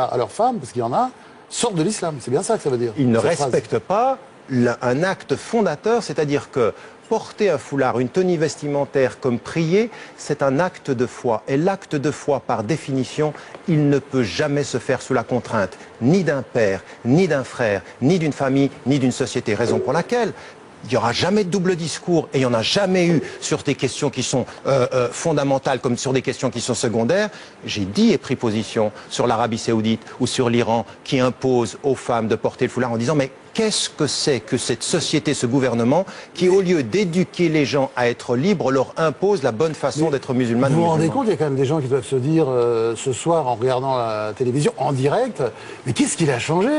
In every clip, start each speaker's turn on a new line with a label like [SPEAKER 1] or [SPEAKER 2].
[SPEAKER 1] à leurs femmes, parce qu'il y en a, sortent de l'islam. C'est bien ça que ça veut dire.
[SPEAKER 2] Ils ne respectent pas un acte fondateur, c'est-à-dire que porter un foulard, une tenue vestimentaire comme prier, c'est un acte de foi. Et l'acte de foi, par définition, il ne peut jamais se faire sous la contrainte, ni d'un père, ni d'un frère, ni d'une famille, ni d'une société. Raison pour laquelle il n'y aura jamais de double discours et il n'y en a jamais eu sur des questions qui sont fondamentales comme sur des questions qui sont secondaires. J'ai dit et pris position sur l'Arabie Saoudite ou sur l'Iran qui impose aux femmes de porter le foulard en disant mais qu'est-ce que c'est que cette société, ce gouvernement qui au lieu d'éduquer les gens à être libres leur impose la bonne façon d'être musulmane.
[SPEAKER 1] Vous vous rendez compte, il y a quand même des gens qui doivent se dire ce soir en regardant la télévision en direct, mais qu'est-ce qu'il a changé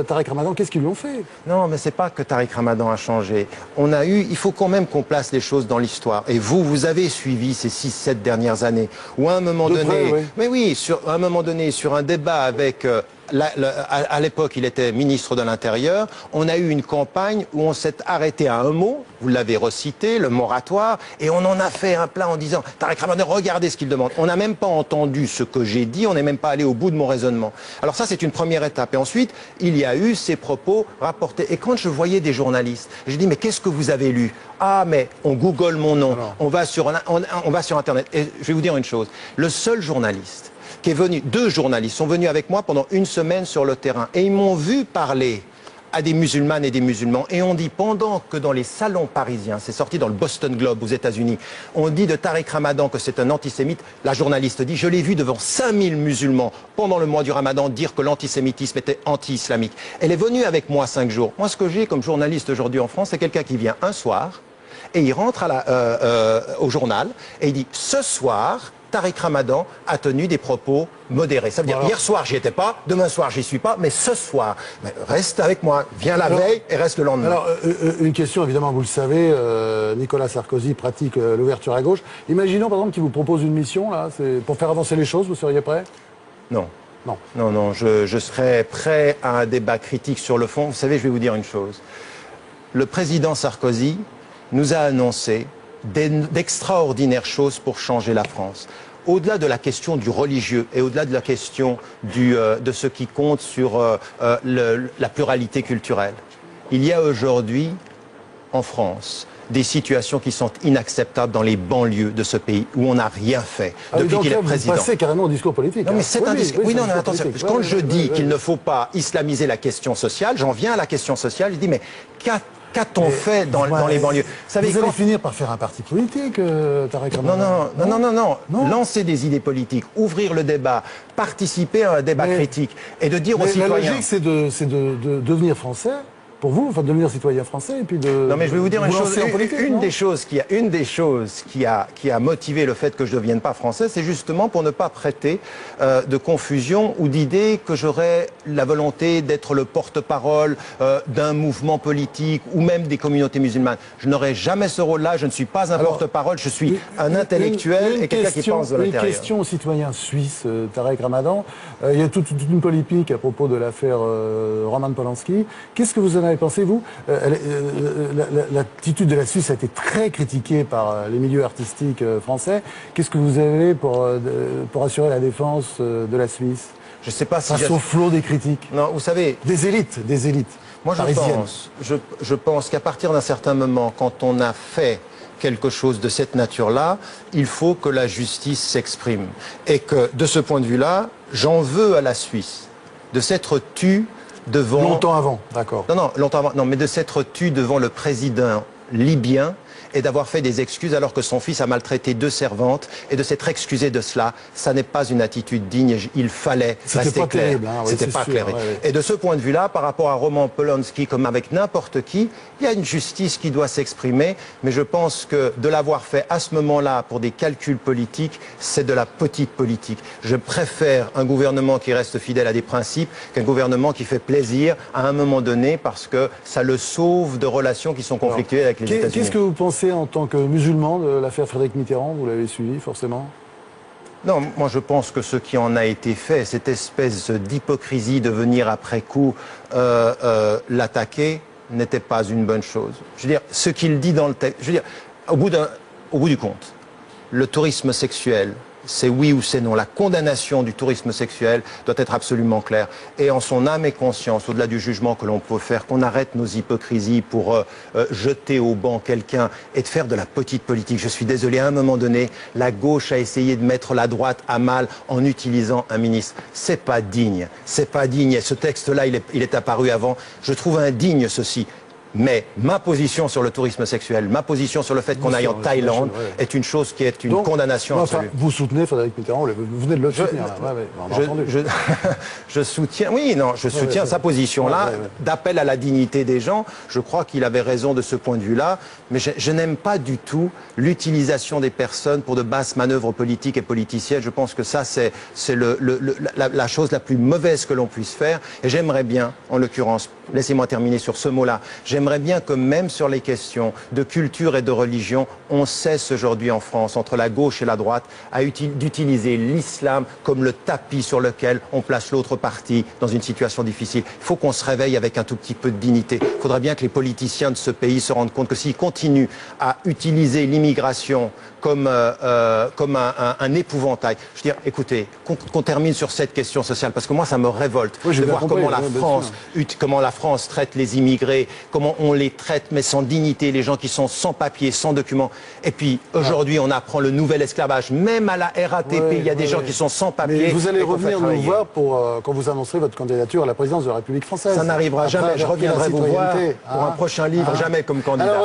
[SPEAKER 1] Tariq Ramadan, qu'est-ce qu'ils lui ont fait?
[SPEAKER 2] Non, mais c'est pas que Tariq Ramadan a changé. Il faut quand même qu'on place les choses dans l'histoire. Et vous avez suivi ces 6-7 dernières années, où à un moment donné, mais oui, à un moment donné, sur un débat avec, à l'époque, il était ministre de l'Intérieur, on a eu une campagne où on s'est arrêté à un mot, vous l'avez recité, le moratoire, et on en a fait un plat en disant, Tariq Ramadan, regardez ce qu'il demande. On n'a même pas entendu ce que j'ai dit, on n'est même pas allé au bout de mon raisonnement. Alors ça, c'est une première étape. Et ensuite, il y a eu ces propos rapportés. Et quand je voyais des journalistes, je dis, mais qu'est-ce que vous avez lu? Ah, mais on google mon nom, on va sur Internet. Et je vais vous dire une chose, le seul journaliste qui est venu, 2 journalistes sont venus avec moi pendant une semaine sur le terrain et ils m'ont vu parler à des musulmanes et des musulmans et on dit pendant que dans les salons parisiens, c'est sorti dans le Boston Globe aux États-Unis, on dit de Tariq Ramadan que c'est un antisémite, la journaliste dit je l'ai vu devant 5000 musulmans pendant le mois du Ramadan dire que l'antisémitisme était anti-islamique. Elle est venue avec moi 5 jours. Moi ce que j'ai comme journaliste aujourd'hui en France, c'est quelqu'un qui vient un soir et il rentre au journal et il dit ce soir Tariq Ramadan a tenu des propos modérés. Ça veut dire, hier soir, j'y étais pas, demain soir, j'y suis pas, mais ce soir, reste avec moi, viens la veille et reste le lendemain.
[SPEAKER 1] Alors, une question, évidemment, vous le savez, Nicolas Sarkozy pratique l'ouverture à gauche. Imaginons, par exemple, qu'il vous propose une mission, là, pour faire avancer les choses, vous seriez prêt?
[SPEAKER 2] Non.
[SPEAKER 1] Non.
[SPEAKER 2] Non, non, je serais prêt à un débat critique sur le fond. Vous savez, je vais vous dire une chose. Le président Sarkozy nous a annoncé d'extraordinaires choses pour changer la France. Au-delà de la question du religieux et au-delà de la question de ce qui compte sur la pluralité culturelle, il y a aujourd'hui, en France, des situations qui sont inacceptables dans les banlieues de ce pays, où on n'a rien fait depuis qu'il est président.
[SPEAKER 1] Vous passez carrément au discours politique.
[SPEAKER 2] Non, mais c'est un discours. Oui, non, mais attention. Quand je dis qu'il ne faut pas islamiser la question sociale, j'en viens à la question sociale, je dis, mais qu'a-t-on fait dans les banlieues?
[SPEAKER 1] Vous allez finir par faire un parti politique, Tariq Ramadan.
[SPEAKER 2] Non. Lancer des idées politiques, ouvrir le débat, participer à un débat critique et de dire aux citoyens...
[SPEAKER 1] La logique, c'est de devenir français, pour vous, enfin, devenir citoyen français et puis de...
[SPEAKER 2] Non, mais je vais vous dire une chose. Une des choses qui a motivé le fait que je ne devienne pas français, c'est justement pour ne pas prêter de confusion ou d'idée que j'aurais la volonté d'être le porte-parole d'un mouvement politique ou même des communautés musulmanes. Je n'aurai jamais ce rôle-là, je ne suis pas un porte-parole, je suis un intellectuel et quelqu'un qui pense de l'intérieur.
[SPEAKER 1] Une question aux citoyens suisses, Tariq Ramadan. Il y a toute une polémique à propos de l'affaire Roman Polanski. Qu'est-ce que vous en avez pensé, vous? L'attitude de la Suisse a été très critiquée par les milieux artistiques français. Qu'est-ce que vous avez pour assurer la défense de la Suisse?
[SPEAKER 2] Je sais pas si
[SPEAKER 1] face au flot des critiques.
[SPEAKER 2] Non, vous savez... Des élites.
[SPEAKER 1] Moi,
[SPEAKER 2] je pense qu'à partir d'un certain moment, quand on a fait quelque chose de cette nature-là, il faut que la justice s'exprime. Et que, de ce point de vue-là, j'en veux à la Suisse de s'être tue devant...
[SPEAKER 1] Longtemps avant, d'accord.
[SPEAKER 2] Longtemps avant. Non, mais de s'être tue devant le président libyen et d'avoir fait des excuses alors que son fils a maltraité 2 servantes et de s'être excusé de cela, ça n'est pas une attitude digne. Il fallait rester clair.
[SPEAKER 1] Terrible, hein,
[SPEAKER 2] c'était pas clair. Et de ce point de vue-là, par rapport à Roman Polanski, comme avec n'importe qui, il y a une justice qui doit s'exprimer. Mais je pense que de l'avoir fait à ce moment-là pour des calculs politiques, c'est de la petite politique. Je préfère un gouvernement qui reste fidèle à des principes qu'un gouvernement qui fait plaisir à un moment donné parce que ça le sauve de relations qui sont conflictuelles avec les États-Unis.
[SPEAKER 1] Qu'est-ce que vous pensez en tant que musulman de l'affaire Frédéric Mitterrand? Vous l'avez suivi forcément?
[SPEAKER 2] Non, moi je pense que ce qui en a été fait, cette espèce d'hypocrisie de venir après coup l'attaquer, n'était pas une bonne chose. Je veux dire, ce qu'il dit dans le texte, je veux dire, au bout du compte, le tourisme sexuel c'est oui ou c'est non. La condamnation du tourisme sexuel doit être absolument claire. Et en son âme et conscience, au-delà du jugement que l'on peut faire, qu'on arrête nos hypocrisies pour jeter au banc quelqu'un et de faire de la petite politique. Je suis désolé, à un moment donné, la gauche a essayé de mettre la droite à mal en utilisant un ministre. C'est pas digne. C'est pas digne. Et ce texte-là, il est apparu avant. Je trouve indigne ceci. Mais ma position sur le tourisme sexuel, ma position sur le fait qu'on aille en Thaïlande est une chose qui est une condamnation absolue.
[SPEAKER 1] Vous soutenez Frédéric Mitterrand, vous venez de le soutenir.
[SPEAKER 2] Je soutiens, oui, non, je soutiens sa position-là, d'appel à la dignité des gens. Je crois qu'il avait raison de ce point de vue-là, mais je n'aime pas du tout l'utilisation des personnes pour de basses manœuvres politiques et politiciennes. Je pense que ça, c'est la chose la plus mauvaise que l'on puisse faire. Et j'aimerais bien, en l'occurrence, laissez-moi terminer sur ce mot-là, j'aimerais bien que même sur les questions de culture et de religion, on cesse aujourd'hui en France, entre la gauche et la droite, d'utiliser l'islam comme le tapis sur lequel on place l'autre partie dans une situation difficile. Il faut qu'on se réveille avec un tout petit peu de dignité. Il faudrait bien que les politiciens de ce pays se rendent compte que s'ils continuent à utiliser l'immigration comme un épouvantail. Je veux dire, écoutez, qu'on termine sur cette question sociale, parce que moi, ça me révolte de voir comment la France traite les immigrés, comment on les traite, mais sans dignité, les gens qui sont sans papier, sans documents. Et puis, aujourd'hui, on apprend le nouvel esclavage. Même à la RATP, il y a des gens qui sont sans papier.
[SPEAKER 1] Mais vous allez revenir nous voir quand vous annoncerez votre candidature à la présidence de la République française.
[SPEAKER 2] Ça n'arrivera jamais. Je reviendrai vous voir pour un prochain livre, jamais comme candidat.